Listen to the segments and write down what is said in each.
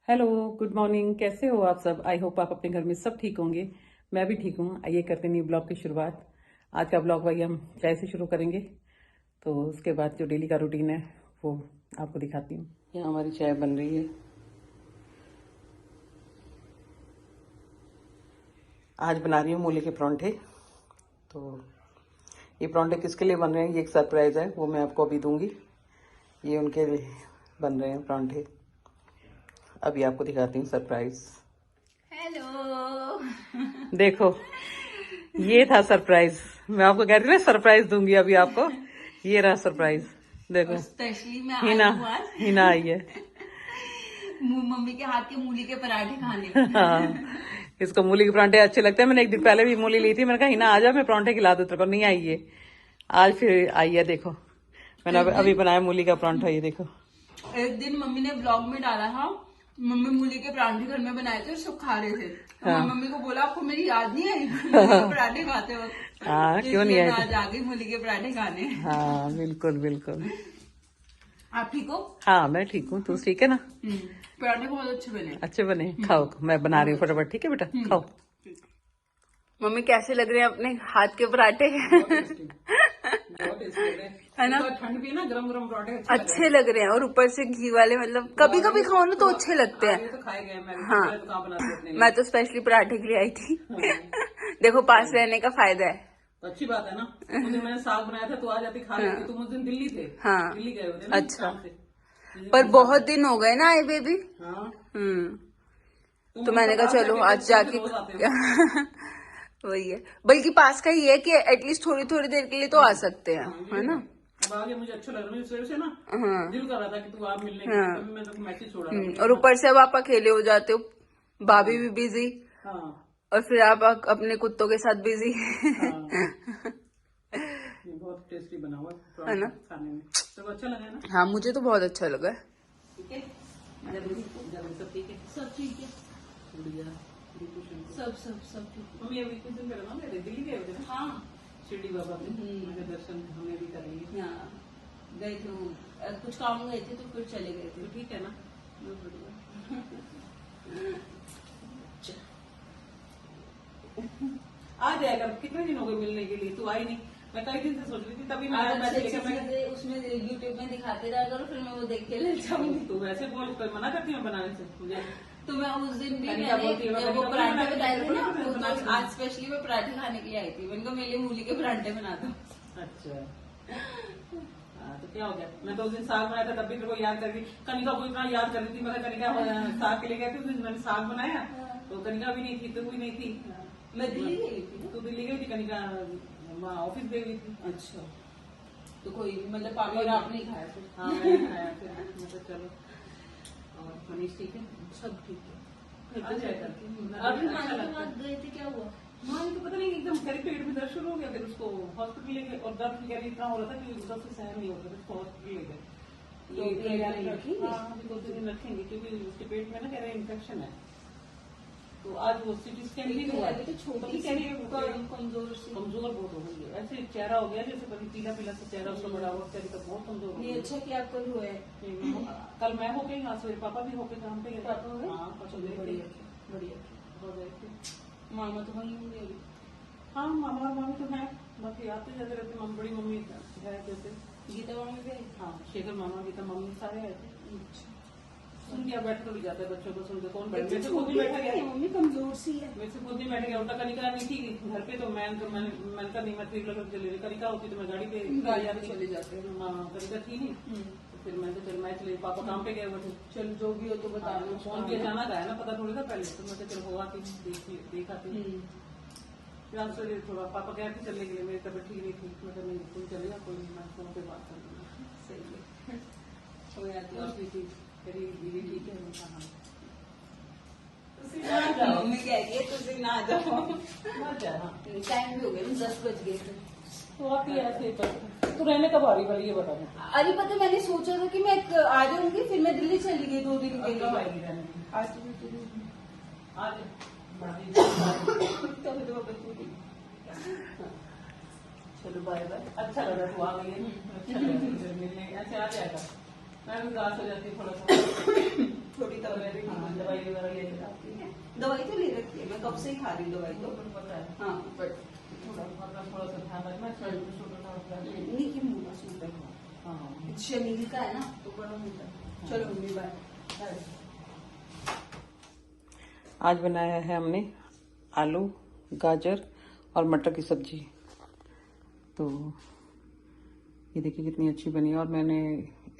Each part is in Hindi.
Hello, good morning. कैसे हो आप सब? आई होप आप अपने घर में सब ठीक होंगे। मैं भी ठीक हूँ। आइए करते न्यू ब्लॉग की शुरुआत। आज का ब्लॉग भाई हम चाय से शुरू करेंगे, तो उसके बाद जो डेली का रूटीन है वो आपको दिखाती हूँ। यहाँ हमारी चाय बन रही है। आज बना रही हूँ मूली के परांठे। तो ये परांठे किसके लिए बन रहे हैं, ये एक सरप्राइज है, वो मैं आपको अभी दूंगी। ये उनके लिए बन रहे हैं परांठे। अभी आपको दिखाती हूँ सरप्राइज। हेलो। देखो, ये था सरप्राइज। मैं आपको कह रही थी ना सरप्राइज दूंगी अभी आपको। ये रहा सरप्राइज। देखो, स्पेशली मैं आई हिना हूँ आज हिना आई है। मम्मी के हाथ के मूली के पराठे खाने। हाँ, इसको मूली के परांठे अच्छे लगते हैं। मैंने एक दिन पहले भी मूली ली थी। मैंने कहा हिना आ जा, मैं परांठे खिला दूं तेरे को। नहीं आई है, आज फिर आई है। देखो, मैंने अभी बनाया मूली का परांठा। ये देखो, एक दिन मम्मी ने ब्लॉग में डाला था, मम्मी मूली के पराठे घर में बनाए थे और सब खा रहे थे। तो हाँ। मैं मम्मी को बोला आपको मेरी याद नहीं आई मूली के पराठे खाते वक्त? हाँ, तो क्यों नहीं इसलिए मैं आई? आज आ गई मूली के पराठे खाने। हाँ, बिल्कुल बिल्कुल। आप ठीक हो? हाँ, मैं ठीक हूँ। तू ठीक है ना? पराठे बहुत अच्छे बने। अच्छे बने? खाओ, मैं बना रही हूँ फटाफट। ठीक है बेटा, खाओ। मम्मी कैसे लग रहे हैं अपने हाथ के पराठे? है ना? ठंड भी है ना, गरम गरम पराठे अच्छे लग रहे हैं और ऊपर से घी वाले, मतलब कभी कभी खाओ ना तो अच्छे लगते हैं। तो खाए गए। मैं हाँ, तो कहाँ बनाती हूँ अपने लिए। मैं तो स्पेशली पराठे के लिए आई थी। देखो, पास रहने का फायदा है। तो अच्छी बात है ना। उस दिन मैंने साग बनाया था, तो आ जाती खा लेती। तुम उस दिन दिल्ली थे। हाँ। दिल्ली गए होते ना अच्छा। काम से। पर बहुत दिन हो गए ना आए हुए भी। हाँ, तो मैंने कहा चलो आज जाके रोज आते हो। वही है। बल्कि पास का ही है कि एटलीस्ट थोड़ी थोड़ी देर के लिए तो आ सकते हैं, है ना? अब आगे मुझे अच्छा लग रहा है। मुझे सुबह से ना हाँ। दिल कर रहा था कि तू आप मिलने के लिए। तभी मैं तो मैसेज छोड़ा था। और ऊपर से अब आप अकेले हो जाते हो, भाभी भी बिजी, हाँ और फिर आप अपने कुत्तों के साथ बिजी। हाँ। ये बहुत टेस्टी बना हुआ है है ना? खाने में। सब अच्छा लगा ना? हाँ, मुझे तो बहुत अच्छा लगा। ठीक है, सब ठीक है। सब ठीक है। बढ़िया। सब सब सब ठीक है। मम्मी अभी कुछ दिन पहले ना मेरे दिल्ली गए थे। हाँ, शिरडी बाबा के मेरे दर्शन हमें भी करेंगे। हाँ गए थे, कुछ काम गए थे तो फिर चले गए थे। तो ठीक है ना, बहुत बढ़िया। आ जाएगा। कितने दिन हो गए मिलने के लिए, तू आई नहीं। मैं कई दिन से सोच रही थी, तभी मैं उसमें यूट्यूब में दिखाते रहा करो, फिर मैं वो देख के ले जाऊंगी। तू वैसे बोल कर मना करती है बनाने से मुझे। तो मैं उस दिन भी मैंने क्या बोलती है, मैंने मैंने वो कहा पराठे बनाने बताए थे ना, के लिए तो आज स्पेशली मैं पराठे खाने के लिए आई थी। मैंने कहा मेरे लिए मूली के पराठे बना दो। अच्छा, हाँ, तो क्या हो गया? मैं तो उस दिन साग बनाया था, तब भी तेरे को याद कर रही। कनिका को इतना याद कर रही थी। मैं कनिका साग के लिए गए थे उस दिन, मैंने साग बनाया तो कनिका भी नहीं थी, तू भी नहीं थी। मैं दिल्ली गई थी। तू दिल्ली गई थी, कनिका ऑफिस गई हुई थी। अच्छा, तो कोई मतलब पापा और आप नहीं खाया फिर? हाँ, मैंने खाया फिर। मतलब चलो। और मनीष ठीक है? सब ठीक है। अच्छा है। अभी मानी के बाद गए थे, क्या हुआ? माँ तो पता नहीं, एकदम करीब पेट में दर्द शुरू हो गया। फिर उसको हॉस्पिटल ले गए, और दर्द कह रही इतना हो रहा था कि दर्द से सहन नहीं होता था। उसको हॉस्पिटल ले गए। तो रखेंगे? हाँ, अभी 2-3 दिन रखेंगे, क्योंकि उसके पेट में ना कह रहे हैं इन्फेक्शन है। तो आज वो सिटी स्कैन भी हुआ। तो छोटी कह रही है कमजोर सी। कमजोर बहुत हो गई है। ऐसे चेहरा हो गया जैसे कभी पीला पीला सा चेहरा उसका बड़ा हुआ। कह रही तो बहुत कमजोर हो नहीं, गई। अच्छा कि आप कल हुए? कल मैं हो गई, आज सवेरे पापा भी हो गए काम पे। पापा हो गए? हाँ, पसंद बढ़िया बढ़िया। हो गए थे। मामा तो वहीं होंगे अभी। हाँ, मामा और मामी तो है, बाकी आते जाते रहते। मम्मी, बड़ी मम्मी है जैसे। गीता मामी भी आई? हाँ, शेखर मामा, गीता मम्मी सारे आए थे। सुन के बैठ भी जाते हैं बच्चों को। सुन के कौन बैठ? मेरे से खुद नहीं बैठा गया। मम्मी कमजोर सी है। मेरे से खुद नहीं बैठ गया। उल्टा कनिका नहीं थी घर पे, तो मैंने कहा नहीं, मैं ट्रिप लगा चले। कनिका होती तो मैं गाड़ी पे चले जाते हैं। हाँ, कनिका थी नहीं। तो फिर मैं तो चल मैं चले। पापा काम पे गए हुए थे। चलो जो भी हो तो बता दो। फोन के अचानक आया ना, पता थोड़ी था पहले। तो मैं चल हुआ कि देखा थी। फिर आज सवेरे थोड़ा पापा कह रहे थे चलने के लिए, मेरी तबीयत ठीक नहीं थी। मैं कहा नहीं, तुम चलेगा, कोई नहीं, मैं फोन पे बात कर लूंगा। सही है, हो जाती है। उसकी थी तेरी दीदी ठीक है? हाँ, मम्मी कह तुझे ना जाओ। मत जा। हाँ, टाइम भी हो गया, 10 बज गए थे। तो आती है ऐसे तो रहने कब आ रही वाली, ये बता दो। अरे पता, मैंने सोचा था कि मैं आ जाऊंगी, फिर मैं दिल्ली चली गई 2 दिन के कब लिए। आएगी रहने? आज आज तभी तो पूरी। चलो बाय बाय। अच्छा लगा तू आ गई है। अच्छा लगा तुझे मिलने। अच्छा, आ जाएगा। मैं भी उदास हो जाती हूँ थोड़ा सा। थोड़ी तबीयत भी हाँ, दवाई वगैरह लेके जाती है। दवाई तो ले रखी है, मैं कब से ही खा रही हूँ दवाई तो। पता है। हाँ बट थोड़ा सा ध्यान रखना, छोटा नहीं कि मुंह सूता है। हाँ। शमील का है ना तो बड़ा होता है। चलो मम्मी बाय। आज बनाया है हमने आलू, गाजर और मटर की सब्जी। तो ये देखिए कितनी अच्छी बनी है, और मैंने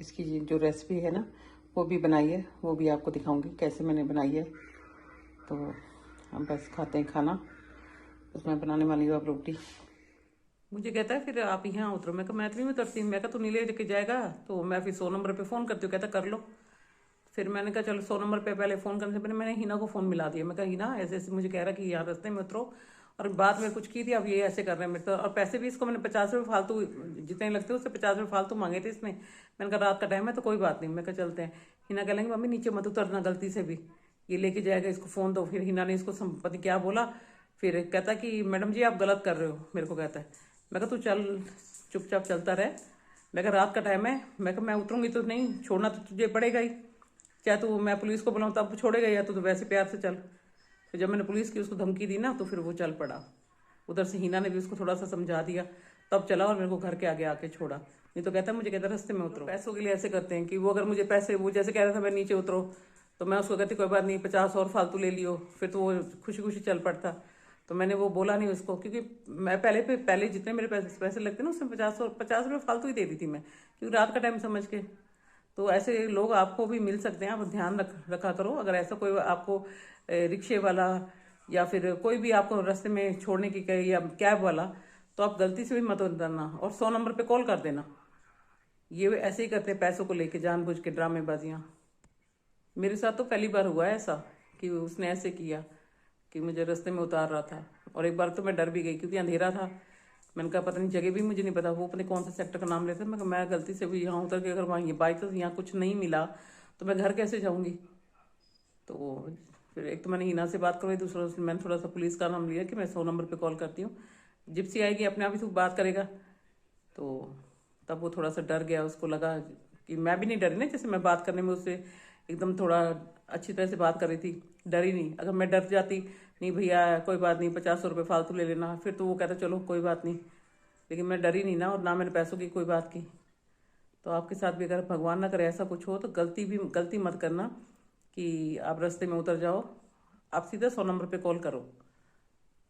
इसकी जो रेसिपी है ना वो भी बनाई है, वो भी आपको दिखाऊंगी कैसे मैंने बनाई है। तो हम बस खाते हैं खाना। उसमें बनाने वाली हूँ अब रोटी। मुझे कहता है फिर आप यहाँ उतरो। मैं कहा मैं तो नहीं उतरती। मैं कहा तू नहीं ले के जाएगा तो मैं फिर 100 नंबर पे फ़ोन करती हूँ। कहता कर लो। फिर मैंने कहा चलो 100 नंबर पे पहले फ़ोन करने से पहले मैंने हिना को फ़ोन मिला दिया। मैं कहा हिना ऐसे ऐसे मुझे कह रहा कि यहाँ रास्ते में उतरो, और बात में कुछ की थी, अब ये ऐसे कर रहे हैं मेरे तो। और पैसे भी इसको मैंने 50 रुपये फालतू जितने लगते हैं उससे 50 रुपये फालतू मांगे थे इसने। मैंने कहा रात का टाइम है तो कोई बात नहीं। मैं कहा चलते हैं। हिना कह लेंगे मम्मी नीचे मत उतरना गलती से भी, ये लेके जाएगा, इसको फ़ोन दो। फिर हिना ने इसको पता क्या बोला, फिर कहता कि मैडम जी आप गलत कर रहे हो, मेरे को कहता है। मैं कहा तू चल चुपचाप चलता रहे। मैं कहा रात का टाइम है। मैं कहा मैं उतरूंगी तो नहीं, छोड़ना तो तुझे पड़ेगा ही, चाहे तू मैं पुलिस को बुलाऊं तब छोड़ेगा, या तो वैसे प्यार से चल। फिर जब मैंने पुलिस की उसको धमकी दी ना तो फिर वो चल पड़ा। उधर से हिना ने भी उसको थोड़ा सा समझा दिया, तब चला और मेरे को घर के आगे आके छोड़ा। नहीं तो कहता मुझे कहता रास्ते में उतरो। पैसों के लिए ऐसे करते हैं कि वो अगर मुझे पैसे, वो जैसे कह रहा था मैं नीचे उतरो, तो मैं उसको कहती कोई बात नहीं 50 और फालतू ले लियो, फिर तो वो खुशी खुशी चल पड़ता। तो मैंने वो बोला नहीं उसको, क्योंकि मैं पहले जितने मेरे पैसे लगते ना उसमें 50 रुपये फालतू ही दे दी थी मैं, क्योंकि रात का टाइम समझ के। तो ऐसे लोग आपको भी मिल सकते हैं, आप ध्यान रखा करो। अगर ऐसा कोई आपको रिक्शे वाला या फिर कोई भी आपको रास्ते में छोड़ने की कहे, या कैब वाला, तो आप गलती से भी मत उतरना और 100 नंबर पे कॉल कर देना। ये ऐसे ही करते हैं पैसों को लेके, जानबूझ के ड्रामेबाजियाँ। मेरे साथ तो पहली बार हुआ है ऐसा कि उसने ऐसे किया कि मुझे रास्ते में उतार रहा था। और एक बार तो मैं डर भी गई क्योंकि अंधेरा था। मैंने कहा पता नहीं, जगह भी मुझे नहीं पता, वो पता नहीं कौन सा सेक्टर का नाम लेते। मैं गलती से भी यहाँ उतर के अगर वहाँ ये बाइक तो यहाँ कुछ नहीं मिला तो मैं घर कैसे जाऊँगी। तो फिर एक तो मैंने हिना से बात करवाई, दूसरा मैंने थोड़ा सा पुलिस का नाम लिया कि मैं 100 नंबर पे कॉल करती हूँ, जिप्सी आएगी अपने आप ही तो बात करेगा। तो तब वो थोड़ा सा डर गया, उसको लगा कि मैं भी नहीं डरी ना, जैसे मैं बात करने में उससे एकदम थोड़ा अच्छी तरह से बात कर रही थी, डरी नहीं। अगर मैं डर जाती, नहीं भैया कोई बात नहीं 50 रुपये फालतू ले लेना, फिर तो वो कहता चलो कोई बात नहीं। लेकिन मैं डरी नहीं ना, और ना मैंने पैसों की कोई बात की। तो आपके साथ भी अगर भगवान ना करे ऐसा कुछ हो तो गलती मत करना कि आप रास्ते में उतर जाओ। आप सीधा 100 नंबर पे कॉल करो,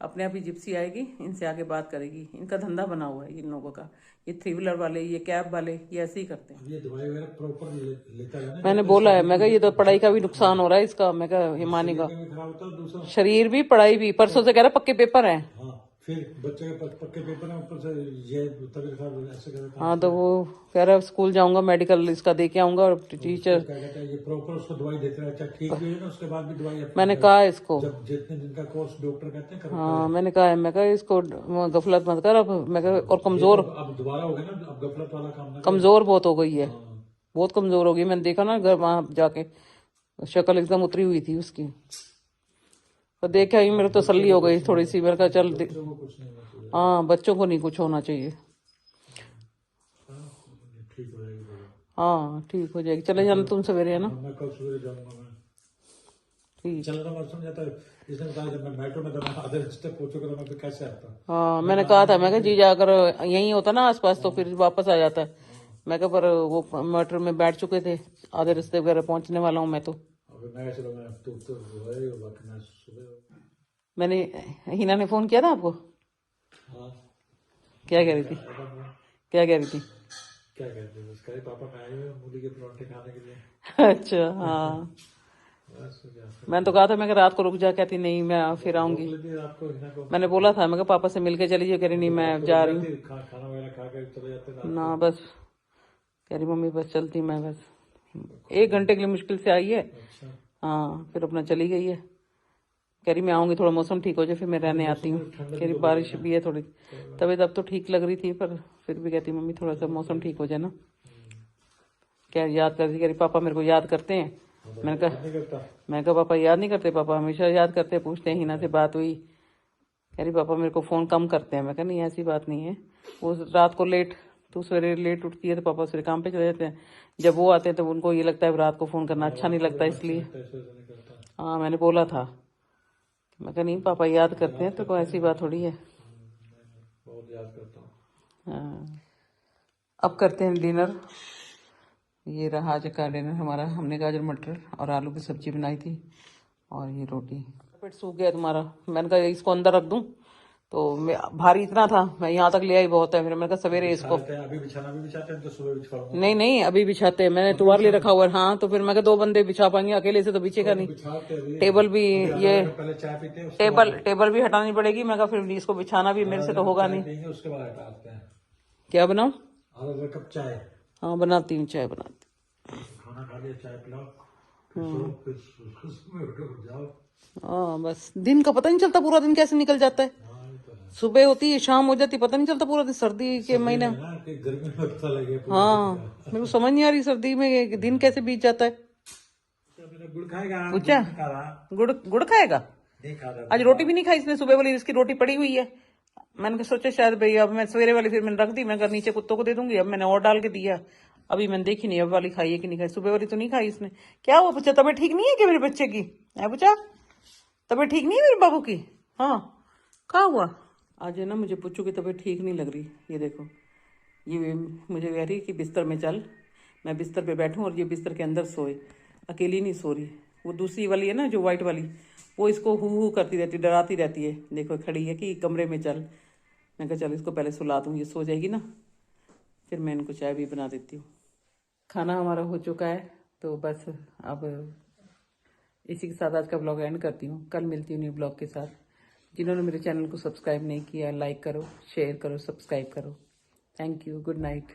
अपने आप ही जिप्सी आएगी, इनसे आगे बात करेगी। इनका धंधा बना हुआ है इन लोगों का, ये 3 व्हीलर वाले, ये कैब वाले, ये ऐसे ही करते हैं। ये दवाई वगैरह प्रॉपर लेता है ना। मैंने बोला है, मैं कहा ये तो पढ़ाई का भी नुकसान हो रहा है इसका। मैं कहा हिमानी का शरीर खराब होता है, दूसरा शरीर भी पढ़ाई भी। परसों से कह रहा पक्के पेपर हैं। हाँ, फिर बच्चे के पक्के पेपर में ऊपर से ये तबीयत खराब ऐसे करता है। हाँ तो वो कह रहा है स्कूल जाऊंगा, मेडिकल इसका दे के आऊंगा, और टीचर क्या कहता है ये प्रॉपर उसको दवाई देते रहे, अच्छा ठीक भी है ना, उसके बाद भी दवाई मैंने कहा इसको, जब जितने दिन का कोर्स डॉक्टर कहते हैं करो। हाँ मैंने कहा है, मैं कहा इसको गफलत मत कर अब। मैं कहा और कमजोर, अब दोबारा हो गया ना, अब गफलत वाला काम ना कमजोर बहुत हो गई है, हाँ। बहुत कमजोर हो गई। मैंने देखा ना घर वहां जाके, शक्ल एकदम उतरी हुई थी उसकी। पर देखा ही मेरे तो तसल्ली हो गई थोड़ी सी। मेरे कहा चल बच्चों को कुछ नहीं होना चाहिए। हाँ बच्चों को नहीं कुछ होना चाहिए। ठीक हो जाएगी दवाई। हाँ ठीक हो जाएगी। चले जाना तुम सवेरे है ना। मैं कल सवेरे जाऊंगा। मैं ठीक। चलना बात समझ आता है। इसने बताया जब मैं मेट्रो में था, मैं आधे रास्ते पहुंचूंगा तो मैं फिर कैसे आता। हाँ मैंने कहा था, मैं कहा जी अगर यहीं होता ना आसपास तो फिर वापस आ जाता। मैं कहा पर वो मेट्रो में बैठ चुके थे, आधे रास्ते वगैरह पहुंचने वाला हूँ मैं तो। अभी मैं चलो मैं तो बाकी मैं सुबह। मैंने हिना ने फोन किया था आपको? हाँ क्या कह रही थी? क्या कह रही थी? क्या कहते हैं उसका पापा मैं आए हुए मूली के परांठे खाने के लिए। अच्छा हाँ। बस क्या मैंने तो कहा था मैं रात को रुक जा, कहती नहीं मैं फिर आऊंगी। आपको हिना को मैंने बोला था, मैं पापा से मिलके चली जाओ, कह रही नहीं मैं जा रही हूँ। खाना वगैरह खा के चले जाते हैं। ना बस कह रही मम्मी बस चलती मैं, बस 1 घंटे के लिए मुश्किल से आई है। अच्छा हाँ फिर अपना चली गई है। कह रही मैं आऊंगी थोड़ा मौसम ठीक हो जाए फिर मैं रहने आती हूँ। कह रही बारिश भी है थोड़ी, तबीयत अब तो ठीक लग रही थी, पर फिर भी कहती मम्मी थोड़ा सा मौसम ठीक हो जाए ना। क्या याद करती, कह रही पापा मेरे को याद करते हैं। मैंने कहा पापा याद नहीं करते, पापा हमेशा याद करते हैं, पूछते हैं हिना से बात हुई। कह रही पापा मेरे को फोन कम करते हैं। मैं कहा नहीं ऐसी बात नहीं है, वो रात को लेट तो सवेरे लेट उठती है तो पापा सवेरे काम पे चले जाते हैं। जब वो आते हैं तो उनको ये लगता है रात को फोन करना अच्छा नहीं लगता, इसलिए ऐसे नहीं करता। हाँ मैंने बोला था। मैं कहा नहीं पापा याद करते हैं, तो कोई ऐसी बात थोड़ी है। बहुत याद करता हूँ। हाँ। अब करते हैं डिनर। ये रहा आज का डिनर हमारा। हमने गाजर मटर और आलू की सब्जी बनाई थी और ये रोटी। पेट सूख गया तुम्हारा, मैंने कहा इसको अंदर रख दूं, तो भारी इतना था, मैं यहाँ तक ले आई बहुत है। फिर मैंने कहा सवेरे इसको, अभी बिछाना भी बिछाते हैं तो सुबह बिछाऊंगा। नहीं नहीं अभी बिछाते हैं, मैंने तुम्हारे लिए रखा हुआ है। हाँ तो फिर मैं कहा 2 बंदे बिछा पाएंगे, अकेले से तो बिछेगा नहीं। बिछाते अभी। टेबल भी ये पहले चाय पीते हैं, टेबल भी हटानी पड़ेगी। मैं कहा फिर इसको बिछाना भी मेरे से तो होगा नहीं। पियेंगे उसके बाद हटाते हैं। क्या बनाऊं? आधा कप चाय। हाँ बनाती हूँ, चाय बनाती खाना खा लिया, चाय पिलाओ, फिर सुबह उठो जाओ। हाँ बस दिन का पता नहीं चलता, पूरा दिन कैसे निकल जाता है। सुबह होती है शाम हो जाती, पता नहीं चलता पूरा दिन। सर्दी के महीने गर्मी में पता लगे। हाँ मेरे को समझ नहीं आ रही सर्दी में दिन कैसे बीत जाता है। गुड़ खाएगा? पूछा गुड़ खाएगा? नहीं खा रहा। आज रोटी भी नहीं खाई इसने, सुबह वाली इसकी रोटी पड़ी हुई है। मैंने सोचा शायद भैया, अब मैं सवेरे वाली फिर मैंने रख दी, मैं कहा नीचे कुत्तों को दे दूंगी। अब मैंने और डाल के दिया, अभी मैंने देखी नहीं अब वाली खाई है कि नहीं खाई। सुबह वाली तो नहीं खाई इसने। क्या हुआ बच्चा, तबीयत ठीक नहीं है क्या मेरे बच्चे की? है बच्चा, तबीयत ठीक नहीं है मेरे बाबू की? हाँ क्या हुआ? आज है ना मुझे पुच्चू की तबीयत ठीक नहीं लग रही। ये देखो, ये मुझे कह रही कि बिस्तर में चल, मैं बिस्तर पे बैठूं और ये बिस्तर के अंदर सोए, अकेली नहीं सो रही। वो दूसरी वाली है ना जो वाइट वाली, वो इसको हू करती रहती, डराती रहती है। देखो खड़ी है कि कमरे में चल। मैं कहा चल इसको पहले सुला दूँ, ये सो जाएगी ना, फिर मैं इनको चाय भी बना देती हूँ। खाना हमारा हो चुका है, तो बस अब इसी के साथ आज का ब्लॉग एंड करती हूँ। कल मिलती हूँ न्यू ब्लॉग के साथ। जिन्होंने मेरे चैनल को सब्सक्राइब नहीं किया, लाइक करो, शेयर करो, सब्सक्राइब करो। Thank you, good night.